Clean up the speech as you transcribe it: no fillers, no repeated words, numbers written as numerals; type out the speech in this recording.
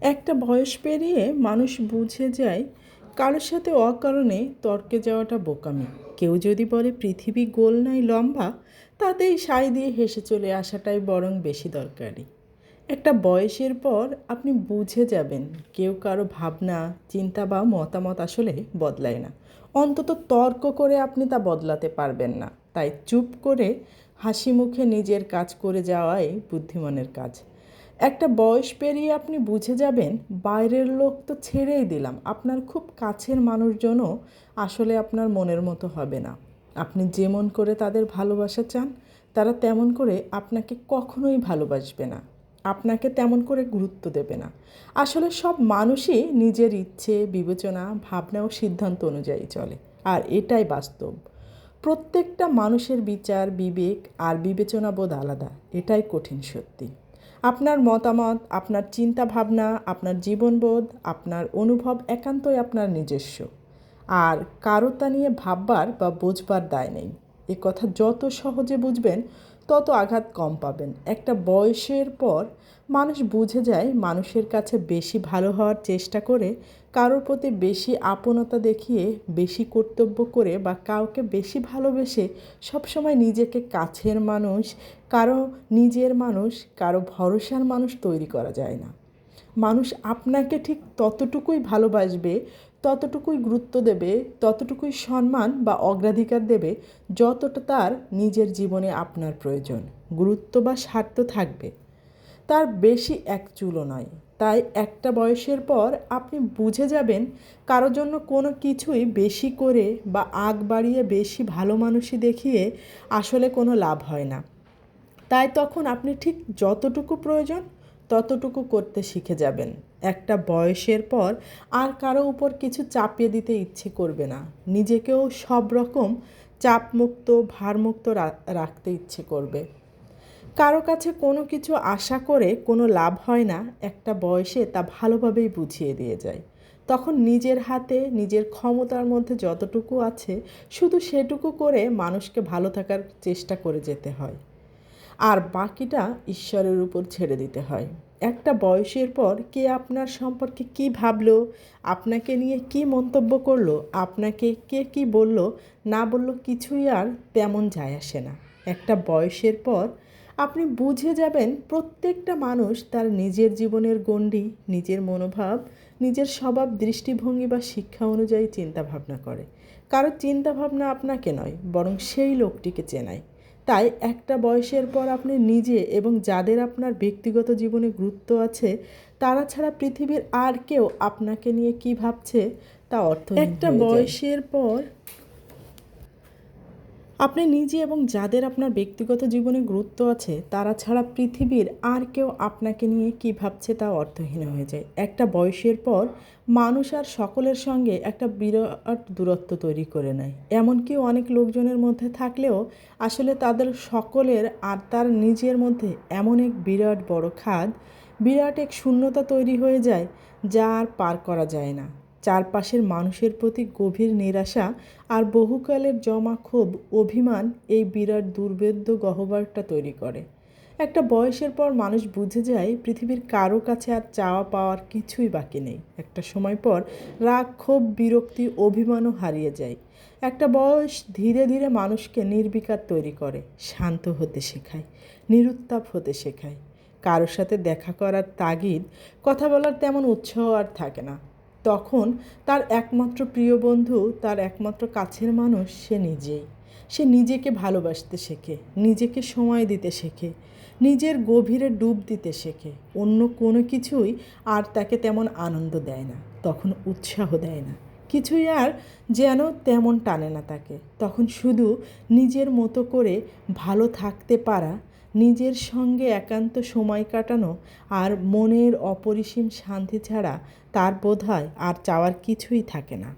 একটা বয়স পেরিয়ে মানুষ বুঝে যায় কারোর সাথে অকারণে তর্কে যাওয়াটা বোকামি। কেউ যদি বলে পৃথিবী গোল নয় লম্বা, তাতেই সায় দিয়ে হেসে চলে আসাটাই বরং বেশি দরকারি। একটা বয়সের পর আপনি বুঝে যাবেন কেউ কারো ভাবনা, চিন্তা বা মতামত আসলে বদলায় না। অন্তত তর্ক করে আপনি তা বদলাতে পারবেন না। তাই চুপ করে হাসি মুখে নিজের কাজ করে যাওয়াই বুদ্ধিমানের কাজ। একটা বয়স পেরিয়ে আপনি বুঝে যাবেন বাইরের লোক তো ছেড়েই দিলাম, আপনার খুব কাছের মানুষজনও আসলে আপনার মনের মতো হবে না। আপনি যেমন করে তাদের ভালোবাসা চান, তারা তেমন করে আপনাকে কখনোই ভালোবাসবে না, আপনাকে তেমন করে গুরুত্ব দেবে না। আসলে সব মানুষই নিজের ইচ্ছে, বিবেচনা, ভাবনা ও সিদ্ধান্ত অনুযায়ী চলে, আর এটাই বাস্তব। প্রত্যেকটা মানুষের বিচার, বিবেক আর বিবেচনা বোধ আলাদা, এটাই কঠিন সত্যি। আপনার মতামত, আপনার চিন্তা ভাবনা, আপনার জীবনবোধ, আপনার অনুভব একান্তই আপনার নিজস্ব, আর কারো তা নিয়ে ভাববার বা বোঝবার দায় নেই। এ কথা যত সহজে বুঝবেন তত আঘাত কম পাবেন। একটা বয়সের পর মানুষ বুঝে যায় মানুষের কাছে বেশি ভালো হওয়ার চেষ্টা করে, কারোর প্রতি বেশি আপনতা দেখিয়ে, বেশি কর্তব্য করে বা কাউকে বেশি ভালোবেসে সবসময় নিজেকে কাছের মানুষ, কারো নিজের মানুষ, কারো ভরসার মানুষ তৈরি করা যায় না। মানুষ আপনাকে ঠিক ততটুকুই ভালোবাসবে, ততটুকুই গুরুত্ব দেবে, ততটুকুই সম্মান বা অগ্রাধিকার দেবে যতটা তার নিজের জীবনে আপনার প্রয়োজন। গুরুত্ব বা স্বার্থ থাকবে, তার বেশি এক চুলও নয়। তাই একটা বয়সের পর আপনি বুঝে যাবেন কারো জন্য কোনো কিছুই বেশি করে বা আগ বাড়িয়ে বেশি ভালো মানুষই দেখিয়ে আসলে কোনো লাভ হয় না। তাই তখন আপনি ঠিক যতটুকু প্রয়োজন ততটুকু করতে শিখে যাবেন। একটা বয়সের পর আর কারো উপর কিছু চাপিয়ে দিতে ইচ্ছে করবে না, নিজেকেও সব রকম চাপমুক্ত, ভারমুক্ত রাখতে ইচ্ছে করবে। কারো কাছে কোনো কিছু আশা করে কোনো লাভ হয় না, একটা বয়সে তা ভালোভাবেই বুঝিয়ে দিয়ে যায়। তখন নিজের হাতে, নিজের ক্ষমতার মধ্যে যতটুকু আছে শুধু সেটুকু করে মানুষকে ভালো থাকার চেষ্টা করে যেতে হয়, আর বাকিটা ঈশ্বরের উপর ছেড়ে দিতে হয়। একটা বয়সের পর কে আপনার সম্পর্কে কী ভাবলো, আপনাকে নিয়ে কী মন্তব্য করলো, আপনাকে কে কী বললো না বললো, কিছুই আর তেমন যায় আসে না। একটা বয়সের পর আপনি বুঝে যাবেন প্রত্যেকটা মানুষ তার নিজের জীবনের গণ্ডি, নিজের মনোভাব, নিজের স্বভাব, দৃষ্টিভঙ্গি বা শিক্ষা অনুযায়ী চিন্তাভাবনা করে। কারো চিন্তাভাবনা আপনাকে নয়, বরং সেই লোকটিকে চেনায়। তাই একটা বয়সের পর আপনি নিজে এবং যাদের আপনার ব্যক্তিগত জীবনে গুরুত্ব আছে, তারা ছাড়া পৃথিবীর আর কেউ আপনাকে নিয়ে কী ভাবছে তা অর্থহীন একটা হয়ে যায়। বয়সের পর আপনি নিজে এবং যাদের আপনার ব্যক্তিগত জীবনে গুরুত্ব আছে, তারা ছাড়া পৃথিবীর আর কেউ আপনাকে নিয়ে কী ভাবছে তা অর্থহীন হয়ে যায়। একটা বয়সের পর মানুষ আর সকলের সঙ্গে একটা বিরাট দূরত্ব তৈরি করে নেয়। এমনকি অনেক লোকজনের মধ্যে থাকলেও আসলে তাদের সকলের আর তার নিজের মধ্যে এমন এক বিরাট বড় খাদ, বিরাট এক শূন্যতা তৈরি হয়ে যায় যা আর পার করা যায় না। চারপাশের মানুষের প্রতি গভীর নিরাশা আর বহুকালের জমা ক্ষোভ, অভিমান এই বিরাট দুর্ভেদ্য গহ্বরটা তৈরি করে। একটা বয়সের পর মানুষ বুঝে যায় পৃথিবীর কারো কাছে আর চাওয়া পাওয়ার কিছুই বাকি নেই। একটা সময় পর রাগ, ক্ষোভ, বিরক্তি, অভিমানও হারিয়ে যায়। একটা বয়স ধীরে ধীরে মানুষকে নির্বিকার তৈরি করে, শান্ত হতে শেখায়, নিরুত্তাপ হতে শেখায়। কারোর সাথে দেখা করার তাগিদ, কথা বলার তেমন উৎসাহ আর থাকে না। তখন তার একমাত্র প্রিয় বন্ধু, তার একমাত্র কাছের মানুষ সে নিজেই। সে নিজেকে ভালোবাসতে শেখে, নিজেকে সময় দিতে শেখে, নিজের গভীরে ডুব দিতে শেখে। অন্য কোনো কিছুই আর তাকে তেমন আনন্দ দেয় না, তখন উৎসাহ দেয় না, কিছুই আর যেন তেমন টানে না তাকে। তখন শুধু নিজের মতো করে ভালো থাকতে পারা, নিজের সঙ্গে একান্ত সময় কাটানো আর মনের অপরিসীম শান্তি ছাড়া তার বোধহয় আর চাওয়ার কিছুই থাকে না।